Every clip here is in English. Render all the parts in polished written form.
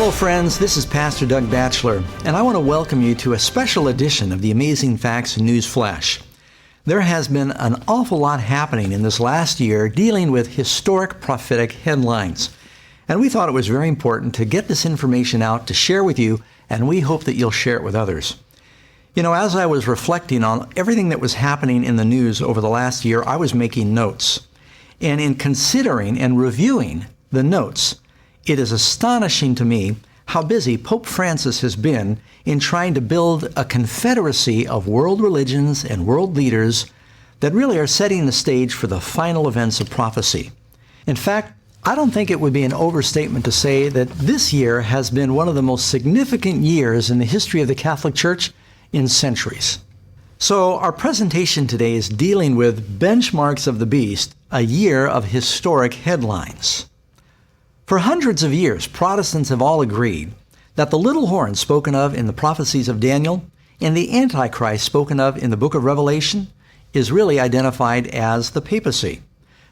Hello friends, this is Pastor Doug Batchelor, and I want to welcome you to a special edition of the Amazing Facts News Flash. There has been an awful lot happening in this last year dealing with historic prophetic headlines. And we thought it was very important to get this information out to share with you, and we hope that you'll share it with others. You know, as I was reflecting on everything that was happening in the news over the last year, I was making notes. And in considering and reviewing the notes, it is astonishing to me how busy Pope Francis has been in trying to build a confederacy of world religions and world leaders that really are setting the stage for the final events of prophecy. In fact, I don't think it would be an overstatement to say that this year has been one of the most significant years in the history of the Catholic Church in centuries. So our presentation today is dealing with Benchmarks of the Beast, a year of historic headlines. For hundreds of years, Protestants have all agreed that the little horn spoken of in the prophecies of Daniel and the Antichrist spoken of in the book of Revelation is really identified as the papacy.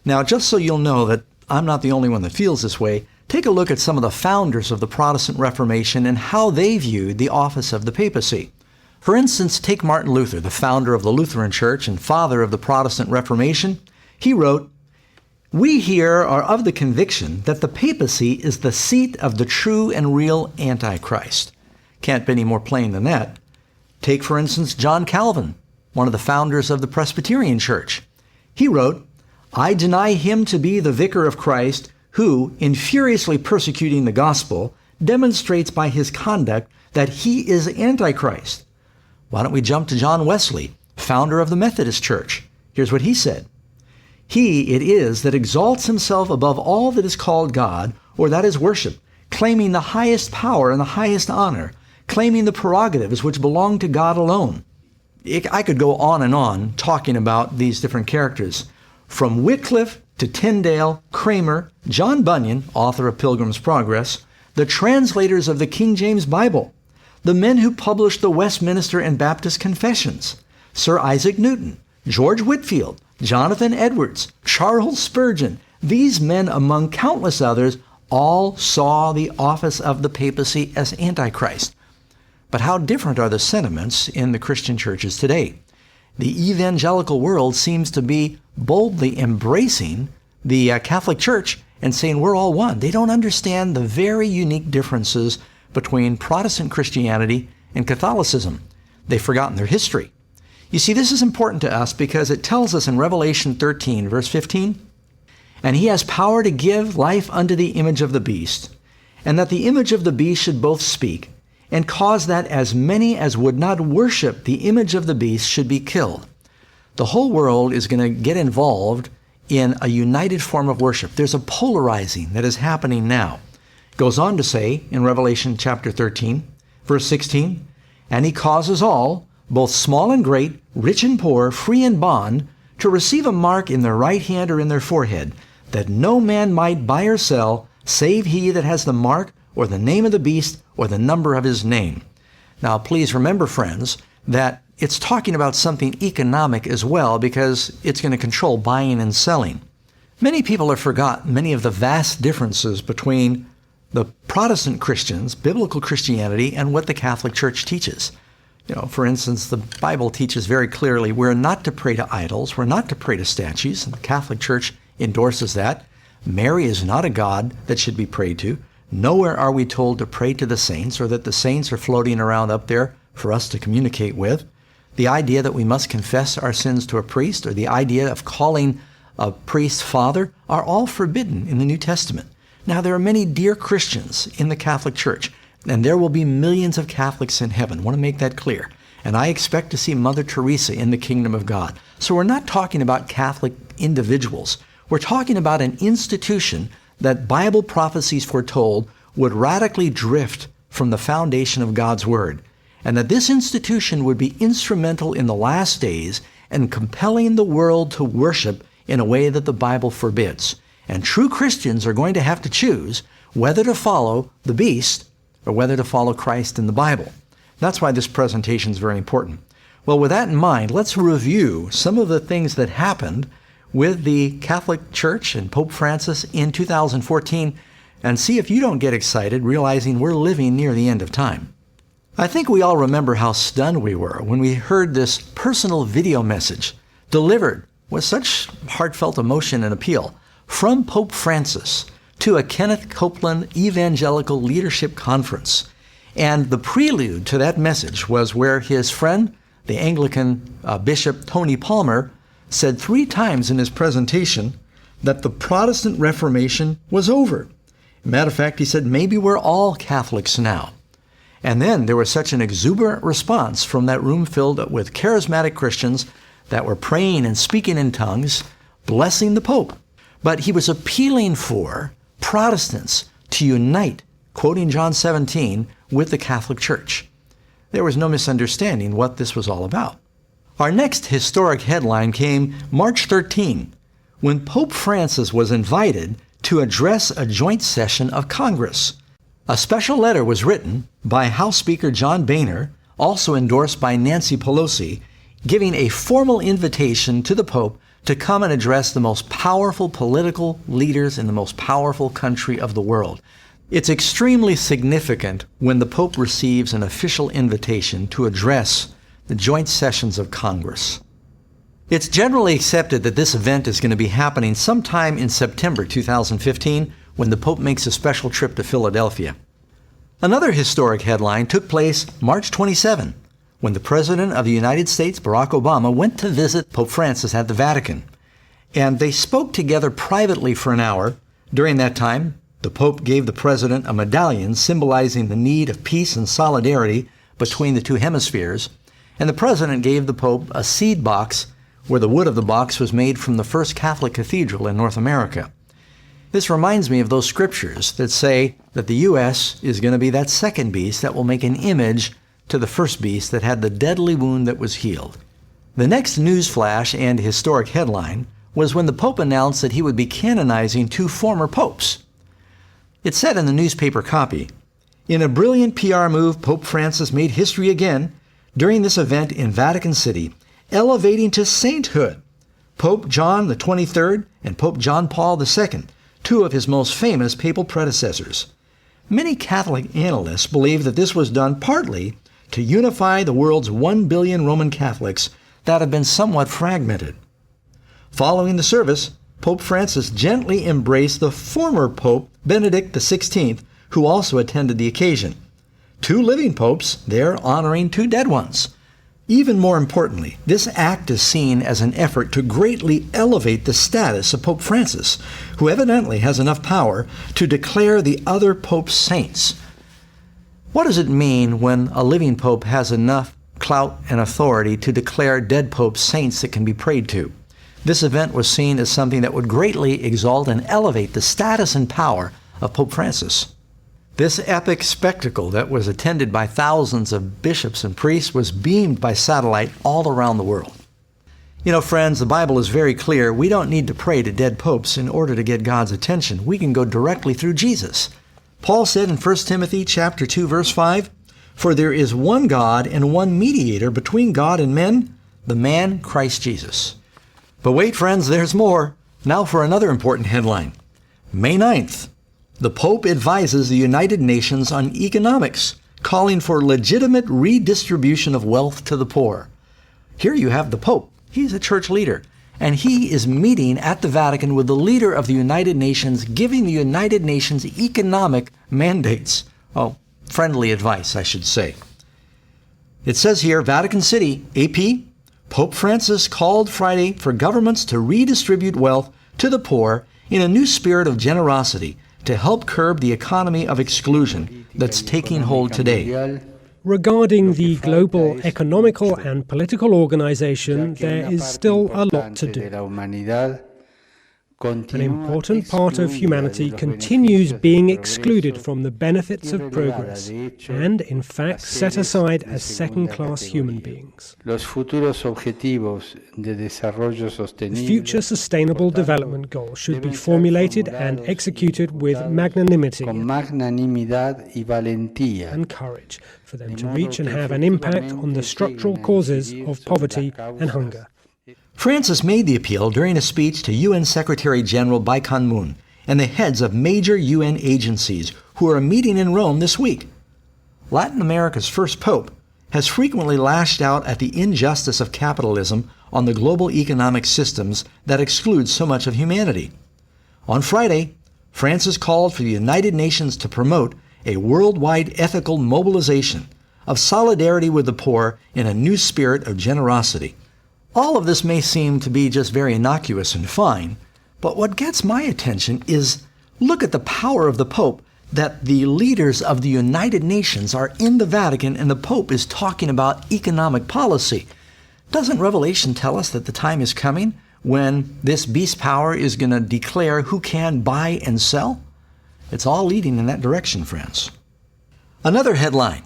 Now, just so you'll know that I'm not the only one that feels this way, take a look at some of the founders of the Protestant Reformation and how they viewed the office of the papacy. For instance, take Martin Luther, the founder of the Lutheran Church and father of the Protestant Reformation. He wrote, "We here are of the conviction that the papacy is the seat of the true and real Antichrist." Can't be any more plain than that. Take, for instance, John Calvin, one of the founders of the Presbyterian Church. He wrote, "I deny him to be the vicar of Christ who, in furiously persecuting the gospel, demonstrates by his conduct that he is Antichrist." Why don't we jump to John Wesley, founder of the Methodist Church? Here's what he said. "He it is that exalts himself above all that is called God, or that is worship, claiming the highest power and the highest honor, claiming the prerogatives which belong to God alone." I could go on and on talking about these different characters. From Wycliffe to Tyndale, Kramer, John Bunyan, author of Pilgrim's Progress, the translators of the King James Bible, the men who published the Westminster and Baptist Confessions, Sir Isaac Newton, George Whitefield, Jonathan Edwards, Charles Spurgeon, these men among countless others all saw the office of the papacy as Antichrist. But how different are the sentiments in the Christian churches today? The evangelical world seems to be boldly embracing the Catholic Church and saying we're all one. They don't understand the very unique differences between Protestant Christianity and Catholicism. They've forgotten their history. You see, this is important to us because it tells us in Revelation 13, verse 15, "And he has power to give life unto the image of the beast, and that the image of the beast should both speak, and cause that as many as would not worship the image of the beast should be killed." The whole world is going to get involved in a united form of worship. There's a polarizing that is happening now. It goes on to say in Revelation chapter 13, verse 16, "And he causes all, both small and great, rich and poor, free and bond, to receive a mark in their right hand or in their forehead, that no man might buy or sell, save he that has the mark or the name of the beast or the number of his name." Now, please remember, friends, that it's talking about something economic as well, because it's going to control buying and selling. Many people have forgotten many of the vast differences between the Protestant Christians, biblical Christianity, and what the Catholic Church teaches. You know, for instance, the Bible teaches very clearly we're not to pray to idols, we're not to pray to statues, and the Catholic Church endorses that. Mary is not a god that should be prayed to. Nowhere are we told to pray to the saints or that the saints are floating around up there for us to communicate with. The idea that we must confess our sins to a priest or the idea of calling a priest father are all forbidden in the New Testament. Now, there are many dear Christians in the Catholic Church, and there will be millions of Catholics in heaven. I want to make that clear. And I expect to see Mother Teresa in the kingdom of God. So we're not talking about Catholic individuals. We're talking about an institution that Bible prophecies foretold would radically drift from the foundation of God's Word, and that this institution would be instrumental in the last days and compelling the world to worship in a way that the Bible forbids. And true Christians are going to have to choose whether to follow the beast or whether to follow Christ in the Bible. That's why this presentation is very important. Well, with that in mind, let's review some of the things that happened with the Catholic Church and Pope Francis in 2014 and see if you don't get excited realizing we're living near the end of time. I think we all remember how stunned we were when we heard this personal video message delivered with such heartfelt emotion and appeal from Pope Francis to a Kenneth Copeland Evangelical Leadership Conference. And the prelude to that message was where his friend, the Anglican Bishop Tony Palmer, said 3 times in his presentation that the Protestant Reformation was over. Matter of fact, he said, maybe we're all Catholics now. And then there was such an exuberant response from that room filled with charismatic Christians that were praying and speaking in tongues, blessing the Pope. But he was appealing for Protestants to unite, quoting John 17, with the Catholic Church. There was no misunderstanding what this was all about. Our next historic headline came March 13, when Pope Francis was invited to address a joint session of Congress. A special letter was written by House Speaker John Boehner, also endorsed by Nancy Pelosi, giving a formal invitation to the Pope to come and address the most powerful political leaders in the most powerful country of the world. It's extremely significant when the Pope receives an official invitation to address the joint sessions of Congress. It's generally accepted that this event is going to be happening sometime in September 2015 when the Pope makes a special trip to Philadelphia. Another historic headline took place March 27, when the President of the United States, Barack Obama, went to visit Pope Francis at the Vatican. And they spoke together privately for an hour. During that time, the Pope gave the President a medallion symbolizing the need of peace and solidarity between the 2 hemispheres. And the President gave the Pope a seed box where the wood of the box was made from the first Catholic cathedral in North America. This reminds me of those scriptures that say that the U.S. is going to be that second beast that will make an image to the first beast that had the deadly wound that was healed. The next news flash and historic headline was when the Pope announced that he would be canonizing 2 former popes. It said in the newspaper copy, "In a brilliant PR move, Pope Francis made history again during this event in Vatican City, elevating to sainthood Pope John the 23rd and Pope John Paul II, 2 of his most famous papal predecessors. Many Catholic analysts believe that this was done partly to unify the world's 1 billion Roman Catholics that have been somewhat fragmented." Following the service, Pope Francis gently embraced the former Pope Benedict XVI, who also attended the occasion. 2 living popes there honoring 2 dead ones. Even more importantly, this act is seen as an effort to greatly elevate the status of Pope Francis, who evidently has enough power to declare the other popes saints. What does it mean when a living pope has enough clout and authority to declare dead popes saints that can be prayed to? This event was seen as something that would greatly exalt and elevate the status and power of Pope Francis. This epic spectacle that was attended by thousands of bishops and priests was beamed by satellite all around the world. You know, friends, the Bible is very clear. We don't need to pray to dead popes in order to get God's attention. We can go directly through Jesus. Paul said in 1 Timothy chapter 2, verse 5, "For there is one God and one mediator between God and men, the man Christ Jesus." But wait, friends, there's more. Now for another important headline. May 9th. The Pope advises the United Nations on economics, calling for legitimate redistribution of wealth to the poor. Here you have the Pope. He's a church leader, and he is meeting at the Vatican with the leader of the United Nations, giving the United Nations economic mandates. Oh, friendly advice, I should say. It says here, Vatican City, AP, Pope Francis called Friday for governments to redistribute wealth to the poor in a new spirit of generosity, to help curb the economy of exclusion that's taking hold today. Regarding the global economical and political organization, there is still a lot to do. An important part of humanity continues being excluded from the benefits of progress and, in fact, set aside as second-class human beings. The future Sustainable Development Goals should be formulated and executed with magnanimity and courage for them to reach and have an impact on the structural causes of poverty and hunger. Francis made the appeal during a speech to UN Secretary General Ban Ki-moon and the heads of major UN agencies who are meeting in Rome this week. Latin America's first pope has frequently lashed out at the injustice of capitalism on the global economic systems that exclude so much of humanity. On Friday, Francis called for the United Nations to promote a worldwide ethical mobilization of solidarity with the poor in a new spirit of generosity. All of this may seem to be just very innocuous and fine, but what gets my attention is look at the power of the Pope, that the leaders of the United Nations are in the Vatican and the Pope is talking about economic policy. Doesn't Revelation tell us that the time is coming when this beast power is going to declare who can buy and sell? It's all leading in that direction, friends. Another headline.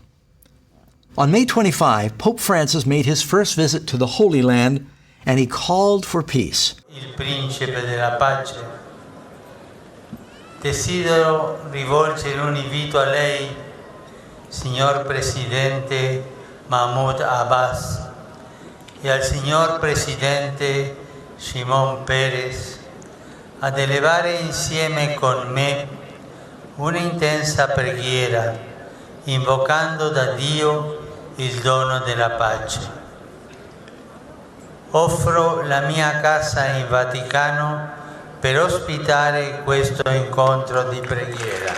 On May 25, Pope Francis made his first visit to the Holy Land, and he called for peace. Il principe della pace. Desidero rivolgere un invito a lei, signor Presidente Mahmoud Abbas, e al signor Presidente Shimon Peres, ad elevare insieme con me un'intensa preghiera, invocando da Dio il dono della pace. Offro la mia casa in Vaticano per ospitare questo incontro di preghiera.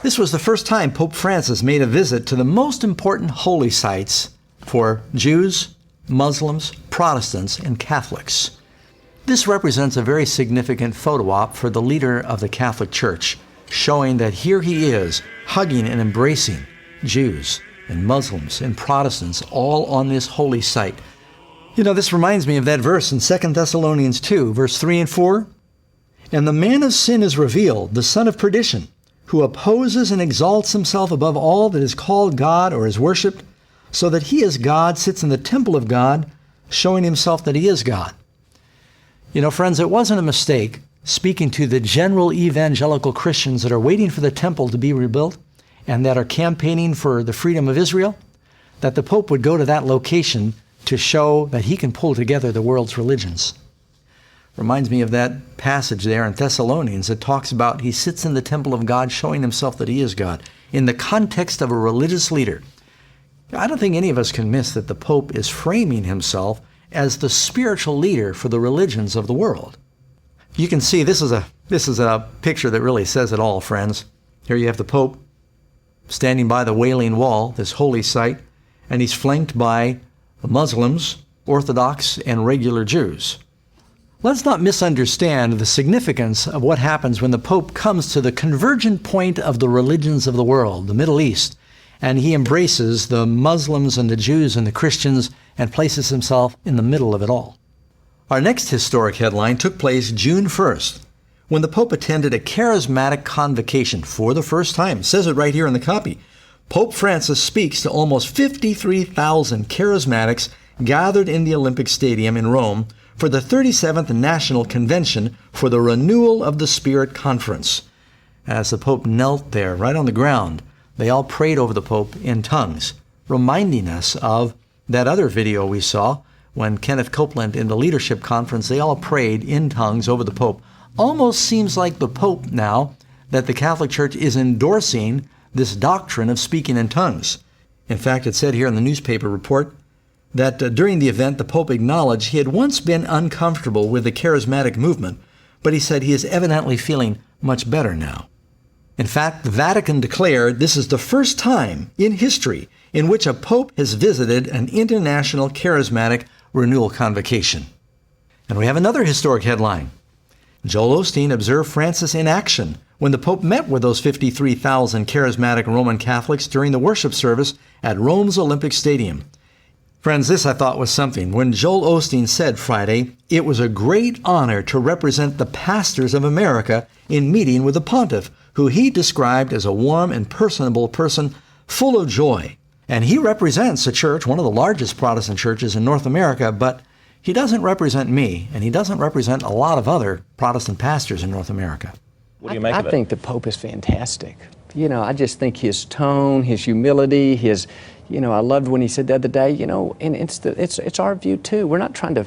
This was the first time Pope Francis made a visit to the most important holy sites for Jews, Muslims, Protestants, and Catholics. This represents a very significant photo op for the leader of the Catholic Church, showing that here he is, hugging and embracing Jews and Muslims and Protestants all on this holy site. You know, this reminds me of that verse in 2 Thessalonians 2, verse 3 and 4. And the man of sin is revealed, the son of perdition, who opposes and exalts himself above all that is called God or is worshipped, so that he as God sits in the temple of God, showing himself that he is God. You know, friends, it wasn't a mistake speaking to the general evangelical Christians that are waiting for the temple to be rebuilt and that are campaigning for the freedom of Israel, that the Pope would go to that location to show that he can pull together the world's religions. Reminds me of that passage there in Thessalonians that talks about he sits in the temple of God showing himself that he is God in the context of a religious leader. I don't think any of us can miss that the Pope is framing himself as the spiritual leader for the religions of the world. You can see this is a picture that really says it all, friends. Here you have the Pope standing by the Wailing Wall, this holy site, and he's flanked by Muslims, Orthodox, and regular Jews. Let's not misunderstand the significance of what happens when the Pope comes to the convergent point of the religions of the world, the Middle East, and he embraces the Muslims and the Jews and the Christians and places himself in the middle of it all. Our next historic headline took place June 1st, when the Pope attended a charismatic convocation for the first time. It says it right here in the copy. Pope Francis speaks to almost 53,000 charismatics gathered in the Olympic Stadium in Rome for the 37th National Convention for the Renewal of the Spirit Conference. As the Pope knelt there, right on the ground, they all prayed over the Pope in tongues, reminding us of that other video we saw when Kenneth Copeland in the leadership conference, they all prayed in tongues over the Pope. Almost seems like the Pope now that the Catholic Church is endorsing this doctrine of speaking in tongues. In fact, it said here in the newspaper report that during the event, the Pope acknowledged he had once been uncomfortable with the charismatic movement, but he said he is evidently feeling much better now. In fact, the Vatican declared this is the first time in history in which a Pope has visited an international charismatic renewal convocation. And we have another historic headline. Joel Osteen observed Francis in action when the Pope met with those 53,000 charismatic Roman Catholics during the worship service at Rome's Olympic Stadium. Friends, this I thought was something. When Joel Osteen said Friday, it was a great honor to represent the pastors of America in meeting with the pontiff, who he described as a warm and personable person full of joy. And he represents a church, one of the largest Protestant churches in North America, but he doesn't represent me, and he doesn't represent a lot of other Protestant pastors in North America. What do you make of it? I think the Pope is fantastic. You know, I just think his tone, his humility, I loved when he said the other day, and it's our view too. We're not trying to,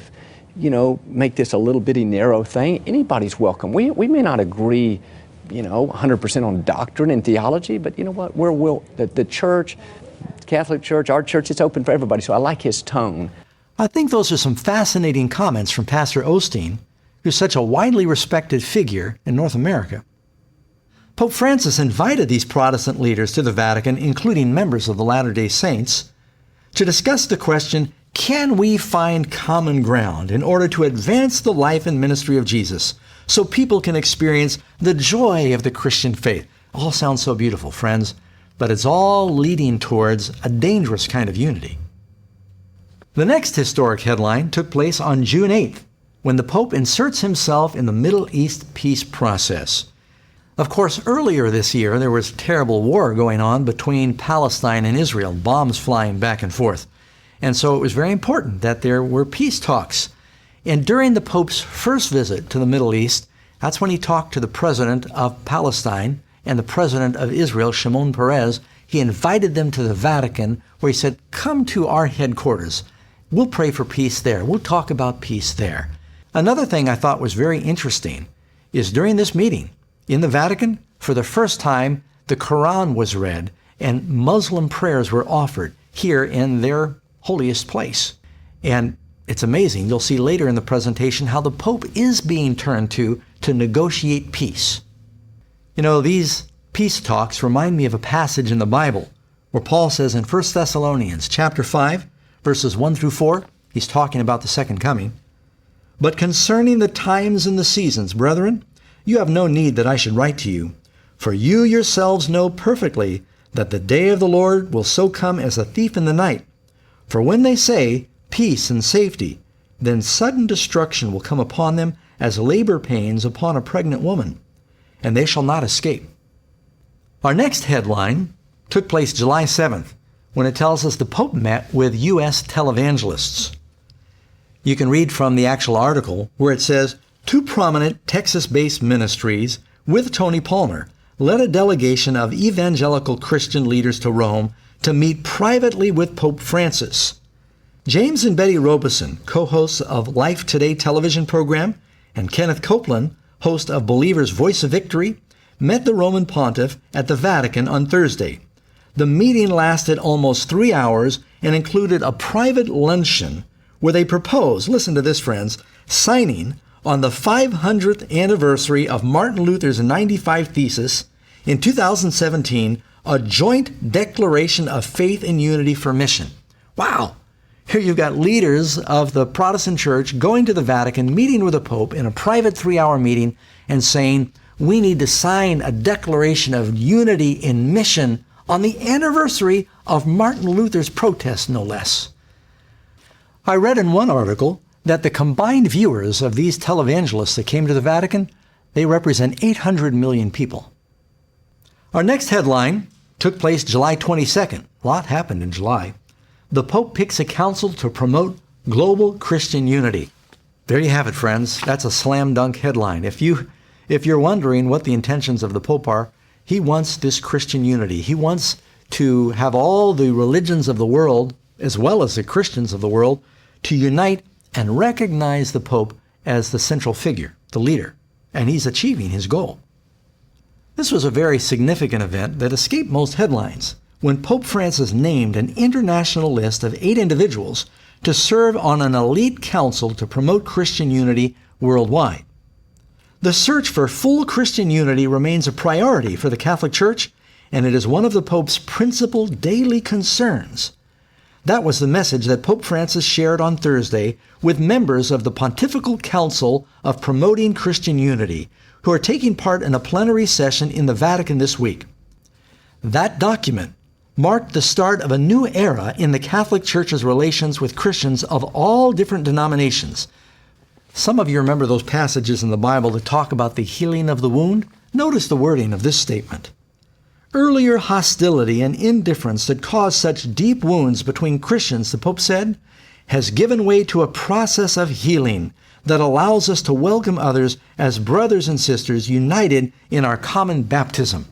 make this a little bitty narrow thing. Anybody's welcome. We may not agree, 100% on doctrine and theology, but you know what? The church, Catholic Church, our church, it's open for everybody. So I like his tone. I think those are some fascinating comments from Pastor Osteen, who's such a widely respected figure in North America. Pope Francis invited these Protestant leaders to the Vatican, including members of the Latter-day Saints, to discuss the question, can we find common ground in order to advance the life and ministry of Jesus so people can experience the joy of the Christian faith? All sounds so beautiful, friends, but it's all leading towards a dangerous kind of unity. The next historic headline took place on June 8th, when the Pope inserts himself in the Middle East peace process. Of course, earlier this year, there was terrible war going on between Palestine and Israel, bombs flying back and forth. And so it was very important that there were peace talks. And during the Pope's first visit to the Middle East, that's when he talked to the president of Palestine and the president of Israel, Shimon Peres. He invited them to the Vatican, where he said, come to our headquarters. We'll pray for peace there. We'll talk about peace there. Another thing I thought was very interesting is during this meeting in the Vatican, for the first time, the Quran was read and Muslim prayers were offered here in their holiest place. And it's amazing. You'll see later in the presentation how the Pope is being turned to negotiate peace. These peace talks remind me of a passage in the Bible where Paul says in 1 Thessalonians chapter 5, verses 1 through 4, he's talking about the second coming. But concerning the times and the seasons, brethren, you have no need that I should write to you, for you yourselves know perfectly that the day of the Lord will so come as a thief in the night. For when they say, peace and safety, then sudden destruction will come upon them as labor pains upon a pregnant woman, and they shall not escape. Our next headline took place July 7th, when it tells us the Pope met with U.S. televangelists. You can read from the actual article where it says, two prominent Texas-based ministries with Tony Palmer led a delegation of evangelical Christian leaders to Rome to meet privately with Pope Francis. James and Betty Robeson, co-hosts of Life Today television program, and Kenneth Copeland, host of Believer's Voice of Victory, met the Roman Pontiff at the Vatican on Thursday. The meeting lasted almost 3 hours and included a private luncheon where they proposed, listen to this friends, signing on the 500th anniversary of Martin Luther's 95 Thesis in 2017, a joint declaration of faith and unity for mission. Wow! Here you've got leaders of the Protestant Church going to the Vatican, meeting with the Pope in a private 3-hour meeting and saying, we need to sign a declaration of unity in mission on the anniversary of Martin Luther's protest, no less. I read in one article that the combined viewers of these televangelists that came to the Vatican, they represent 800 million people. Our next headline took place July 22nd. A lot happened in July. The Pope picks a council to promote global Christian unity. There you have it, friends. That's a slam dunk headline. If you're wondering what the intentions of the Pope are, he wants this Christian unity. He wants to have all the religions of the world, as well as the Christians of the world, to unite and recognize the Pope as the central figure, the leader, and he's achieving his goal. This was a very significant event that escaped most headlines when Pope Francis named an international list of 8 individuals to serve on an elite council to promote Christian unity worldwide. The search for full Christian unity remains a priority for the Catholic Church, and it is one of the Pope's principal daily concerns. That was the message that Pope Francis shared on Thursday with members of the Pontifical Council of Promoting Christian Unity, who are taking part in a plenary session in the Vatican this week. That document marked the start of a new era in the Catholic Church's relations with Christians of all different denominations. Some of you remember those passages in the Bible that talk about the healing of the wound? Notice the wording of this statement. Earlier hostility and indifference that caused such deep wounds between Christians, the Pope said, has given way to a process of healing that allows us to welcome others as brothers and sisters united in our common baptism.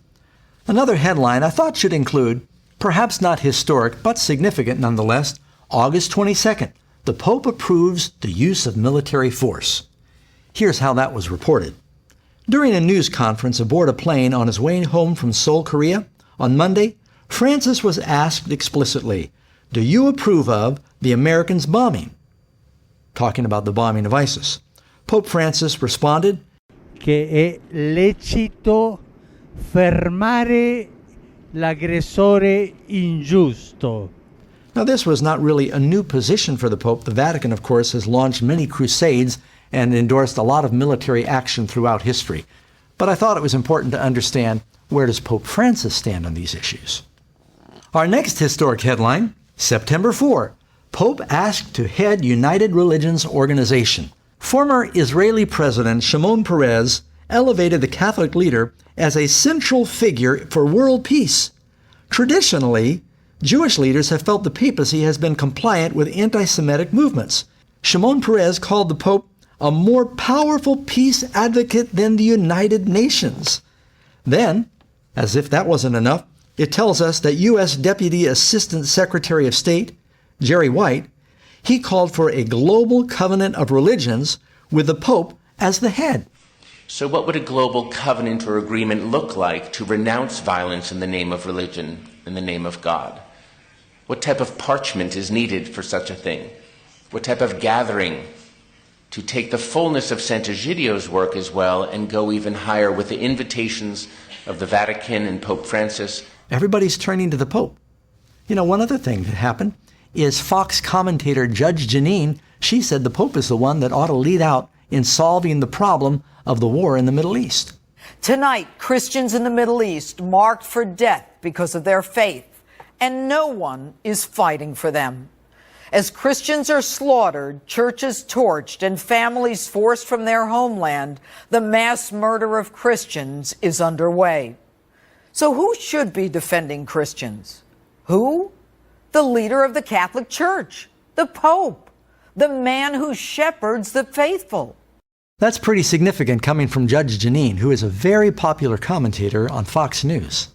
Another headline I thought should include, perhaps not historic, but significant nonetheless, August 22nd, the Pope approves the use of military force. Here's how that was reported. During a news conference aboard a plane on his way home from Seoul, Korea, on Monday, Francis was asked explicitly, "Do you approve of the Americans' bombing?" Talking about the bombing of ISIS. Pope Francis responded, "Che è lecito fermare l'aggressore ingiusto." Now, this was not really a new position for the Pope. The Vatican, of course, has launched many crusades and endorsed a lot of military action throughout history. But I thought it was important to understand, where does Pope Francis stand on these issues? Our next historic headline, September 4, Pope asked to head United Religions Organization. Former Israeli President Shimon Peres elevated the Catholic leader as a central figure for world peace. Traditionally, Jewish leaders have felt the papacy has been compliant with anti-Semitic movements. Shimon Peres called the Pope a more powerful peace advocate than the United Nations. Then, as if that wasn't enough, it tells us that U.S. Deputy Assistant Secretary of State, Jerry White, he called for a global covenant of religions with the Pope as the head. So what would a global covenant or agreement look like to renounce violence in the name of religion, in the name of God? What type of parchment is needed for such a thing? What type of gathering to take the fullness of Sant'Egidio's work as well and go even higher with the invitations of the Vatican and Pope Francis? Everybody's turning to the Pope. You know, one other thing that happened is Fox commentator Judge Jeanine, she said the Pope is the one that ought to lead out in solving the problem of the war in the Middle East. Tonight, Christians in the Middle East marked for death because of their faith, and no one is fighting for them. As Christians are slaughtered, churches torched, and families forced from their homeland, the mass murder of Christians is underway. So who should be defending Christians? Who? The leader of the Catholic Church, the Pope, the man who shepherds the faithful. That's pretty significant coming from Judge Jeanine, who is a very popular commentator on Fox News.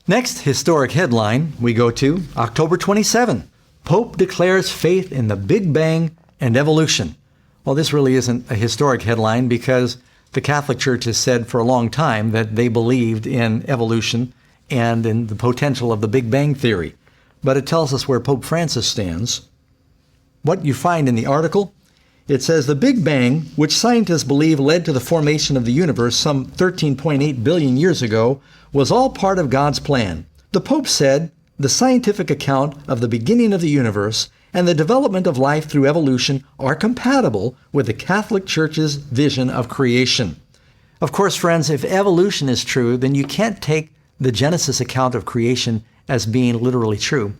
Next historic headline we go to October 27. Pope declares faith in the Big Bang and evolution. Well, this really isn't a historic headline because the Catholic Church has said for a long time that they believed in evolution and in the potential of the Big Bang theory. But it tells us where Pope Francis stands. What you find in the article, it says the Big Bang, which scientists believe led to the formation of the universe some 13.8 billion years ago, was all part of God's plan. The Pope said the scientific account of the beginning of the universe and the development of life through evolution are compatible with the Catholic Church's vision of creation. Of course, friends, if evolution is true, then you can't take the Genesis account of creation as being literally true.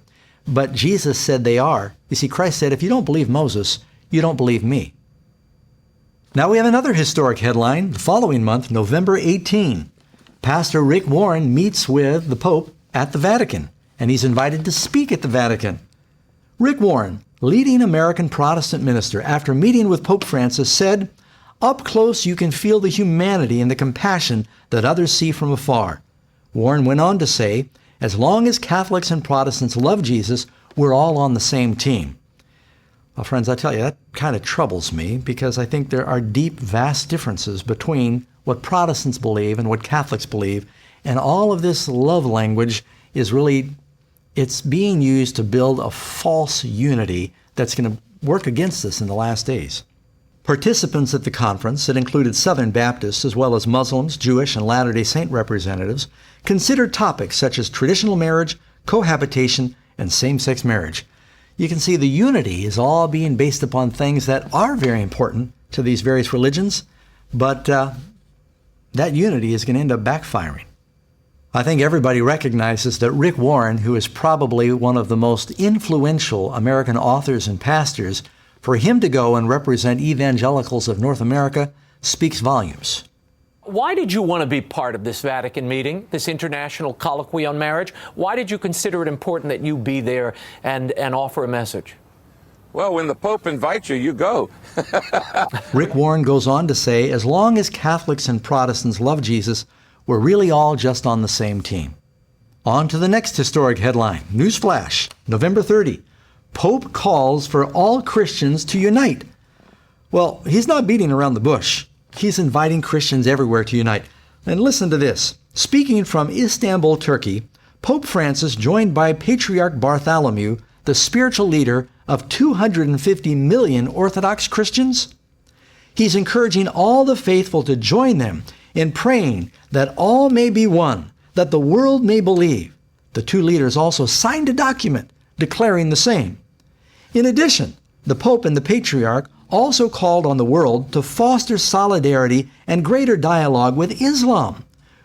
But Jesus said they are. You see, Christ said, if you don't believe Moses, you don't believe me. Now we have another historic headline. The following month, November 18, Pastor Rick Warren meets with the Pope at the Vatican, and he's invited to speak at the Vatican. Rick Warren, leading American Protestant minister, after meeting with Pope Francis, said, "Up close you can feel the humanity and the compassion that others see from afar." Warren went on to say, as long as Catholics and Protestants love Jesus, we're all on the same team. Well, friends, I tell you, that kind of troubles me because I think there are deep, vast differences between what Protestants believe and what Catholics believe. And all of this love language is really, it's being used to build a false unity that's going to work against us in the last days. Participants at the conference, that included Southern Baptists as well as Muslims, Jewish, and Latter-day Saint representatives, considered topics such as traditional marriage, cohabitation, and same-sex marriage. You can see the unity is all being based upon things that are very important to these various religions, but that unity is going to end up backfiring. I think everybody recognizes that Rick Warren, who is probably one of the most influential American authors and pastors, for him to go and represent evangelicals of North America speaks volumes. Why did you want to be part of this Vatican meeting, this international colloquy on marriage? Why did you consider it important that you be there and offer a message? Well, when the Pope invites you, you go. Rick Warren goes on to say, as long as Catholics and Protestants love Jesus, we're really all just on the same team. On to the next historic headline. Newsflash, November 30. Pope calls for all Christians to unite. Well, he's not beating around the bush. He's inviting Christians everywhere to unite. And listen to this. Speaking from Istanbul, Turkey, Pope Francis, joined by Patriarch Bartholomew, the spiritual leader of 250 million Orthodox Christians, he's encouraging all the faithful to join them in praying that all may be one, that the world may believe. The two leaders also signed a document declaring the same. In addition, the Pope and the Patriarch also called on the world to foster solidarity and greater dialogue with Islam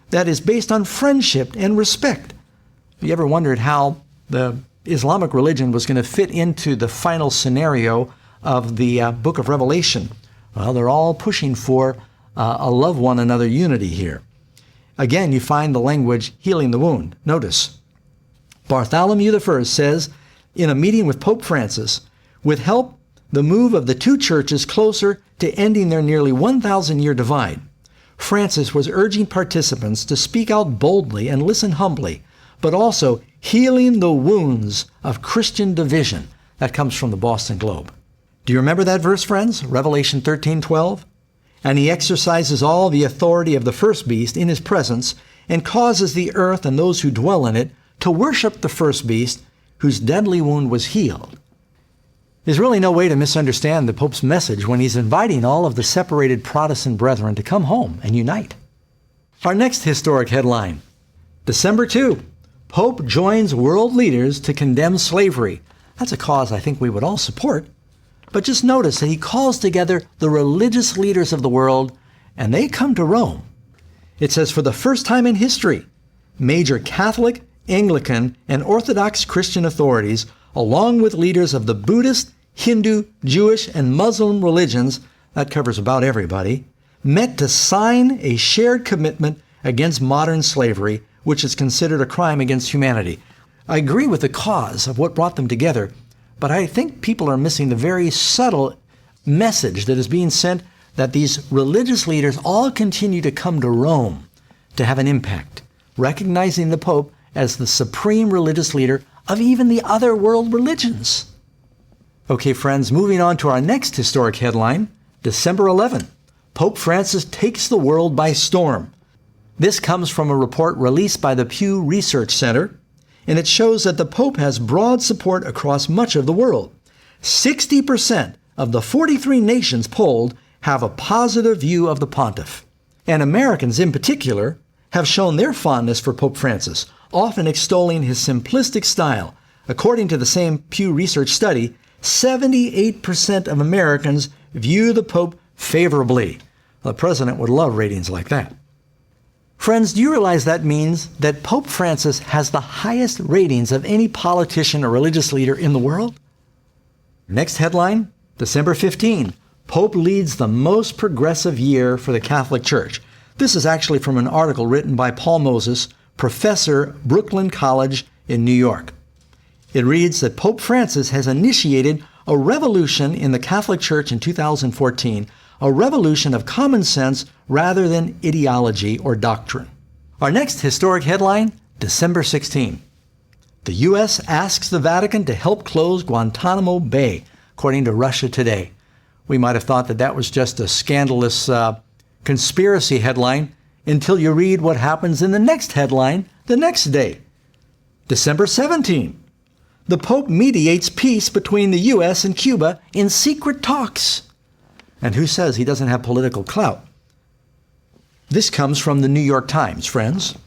that is based on friendship and respect. Have you ever wondered how the Islamic religion was going to fit into the final scenario of the book of Revelation? Well, they're all pushing for a love one another unity here. Again, you find the language healing the wound. Notice, Bartholomew I says in a meeting with Pope Francis, with help, the move of the two churches closer to ending their nearly 1,000-year divide. Francis was urging participants to speak out boldly and listen humbly, but also healing the wounds of Christian division. That comes from the Boston Globe. Do you remember that verse, friends? Revelation 13:12? And he exercises all the authority of the first beast in his presence and causes the earth and those who dwell in it to worship the first beast whose deadly wound was healed. There's really no way to misunderstand the Pope's message when he's inviting all of the separated Protestant brethren to come home and unite. Our next historic headline, December 2, Pope joins world leaders to condemn slavery. That's a cause I think we would all support. But just notice that he calls together the religious leaders of the world, and they come to Rome. It says, for the first time in history, major Catholic, Anglican, and Orthodox Christian authorities, along with leaders of the Buddhist, Hindu, Jewish, and Muslim religions, that covers about everybody, met to sign a shared commitment against modern slavery, which is considered a crime against humanity. I agree with the cause of what brought them together, but I think people are missing the very subtle message that is being sent that these religious leaders all continue to come to Rome to have an impact, recognizing the Pope as the supreme religious leader of even the other world religions. Okay, friends, moving on to our next historic headline, December 11, Pope Francis takes the world by storm. This comes from a report released by the Pew Research Center, and it shows that the Pope has broad support across much of the world. 60% of the 43 nations polled have a positive view of the pontiff. And Americans in particular have shown their fondness for Pope Francis, often extolling his simplistic style. According to the same Pew Research study, 78% of Americans view the Pope favorably. The president would love ratings like that. Friends, do you realize that means that Pope Francis has the highest ratings of any politician or religious leader in the world? Next headline, December 15, Pope leads the most progressive year for the Catholic Church. This is actually from an article written by Paul Moses, professor, Brooklyn College in New York. It reads that Pope Francis has initiated a revolution in the Catholic Church in 2014, a revolution of common sense rather than ideology or doctrine. Our next historic headline, December 16. The U.S. asks the Vatican to help close Guantanamo Bay, according to Russia Today. We might have thought that that was just a scandalous conspiracy headline until you read what happens in the next headline the next day. December 17. The Pope mediates peace between the U.S. and Cuba in secret talks. And who says he doesn't have political clout? This comes from the New York Times, friends.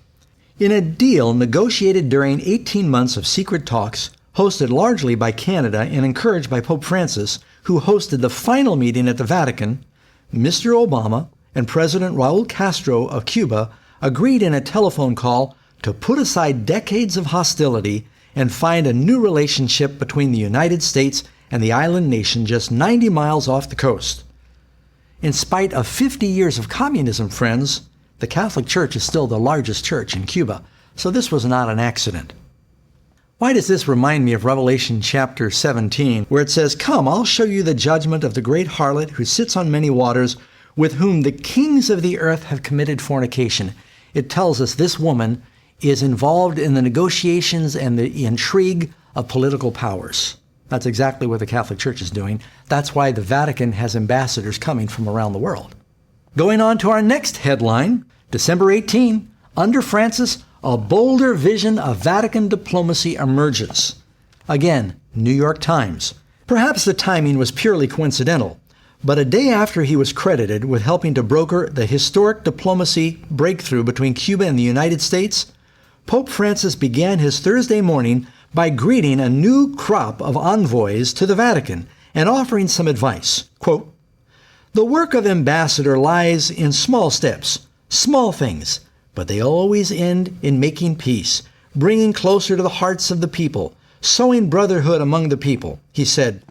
In a deal negotiated during 18 months of secret talks, hosted largely by Canada and encouraged by Pope Francis, who hosted the final meeting at the Vatican, Mr. Obama and President Raul Castro of Cuba agreed in a telephone call to put aside decades of hostility and find a new relationship between the United States and the island nation just 90 miles off the coast. In spite of 50 years of communism, friends, the Catholic Church is still the largest church in Cuba, so this was not an accident. Why does this remind me of Revelation chapter 17, where it says, "Come, I'll show you the judgment of the great harlot who sits on many waters, with whom the kings of the earth have committed fornication." It tells us this woman is involved in the negotiations and the intrigue of political powers. That's exactly what the Catholic Church is doing. That's why the Vatican has ambassadors coming from around the world. Going on to our next headline, December 18, under Francis, a bolder vision of Vatican diplomacy emerges. Again, New York Times. Perhaps the timing was purely coincidental, but a day after he was credited with helping to broker the historic diplomacy breakthrough between Cuba and the United States, Pope Francis began his Thursday morning by greeting a new crop of envoys to the Vatican and offering some advice. Quote, "The work of ambassador lies in small steps, small things, but they always end in making peace, bringing closer to the hearts of the people, sowing brotherhood among the people," he said.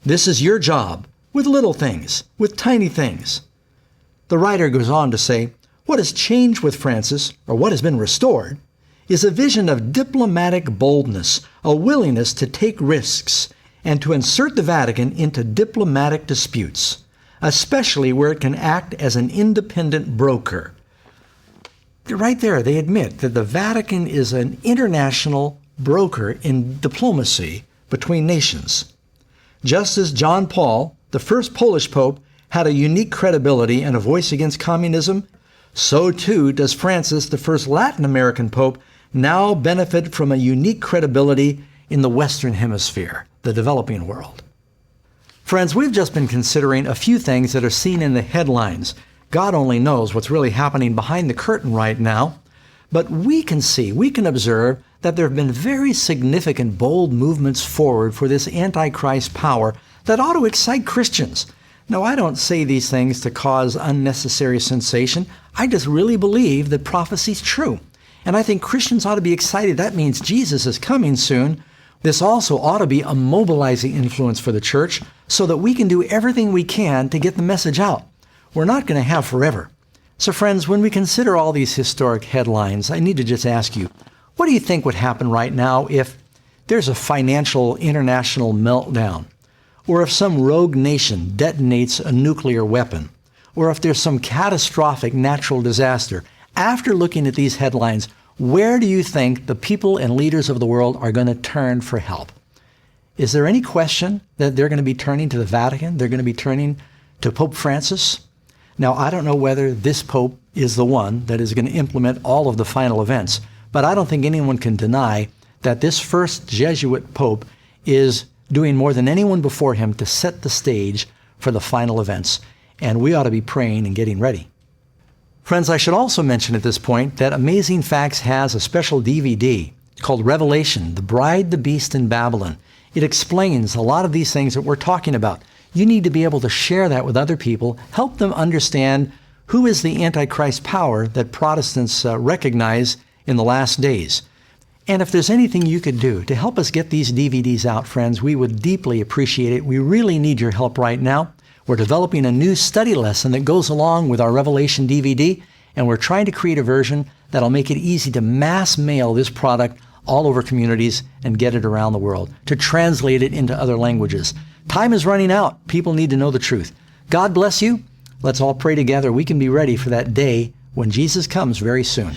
"This is your job, with little things, with tiny things." The writer goes on to say, what has changed with Francis, or what has been restored, is a vision of diplomatic boldness, a willingness to take risks, and to insert the Vatican into diplomatic disputes, especially where it can act as an independent broker. Right there, they admit that the Vatican is an international broker in diplomacy between nations. Just as John Paul, the first Polish pope, had a unique credibility and a voice against communism, so too does Francis, the first Latin American pope, now benefit from a unique credibility in the Western Hemisphere, the developing world. Friends, we've just been considering a few things that are seen in the headlines. God only knows what's really happening behind the curtain right now. But we can observe that there have been very significant, bold movements forward for this Antichrist power that ought to excite Christians. Now, I don't say these things to cause unnecessary sensation. I just really believe that prophecy's true. And I think Christians ought to be excited. That means Jesus is coming soon. This also ought to be a mobilizing influence for the church so that we can do everything we can to get the message out. We're not going to have forever. So friends, when we consider all these historic headlines, I need to just ask you, what do you think would happen right now if there's a financial international meltdown? Or if some rogue nation detonates a nuclear weapon? Or if there's some catastrophic natural disaster? After looking at these headlines, where do you think the people and leaders of the world are going to turn for help? Is there any question that they're going to be turning to the Vatican? They're going to be turning to Pope Francis? Now, I don't know whether this Pope is the one that is going to implement all of the final events, but I don't think anyone can deny that this first Jesuit Pope is doing more than anyone before him to set the stage for the final events, and we ought to be praying and getting ready. Friends, I should also mention at this point that Amazing Facts has a special DVD called Revelation, The Bride, the Beast, and Babylon. It explains a lot of these things that we're talking about. You need to be able to share that with other people, help them understand who is the Antichrist power that Protestants recognize in the last days. And if there's anything you could do to help us get these DVDs out, friends, we would deeply appreciate it. We really need your help right now. We're developing a new study lesson that goes along with our Revelation DVD, and we're trying to create a version that'll make it easy to mass mail this product all over communities and get it around the world, to translate it into other languages. Time is running out. People need to know the truth. God bless you. Let's all pray together. We can be ready for that day when Jesus comes very soon.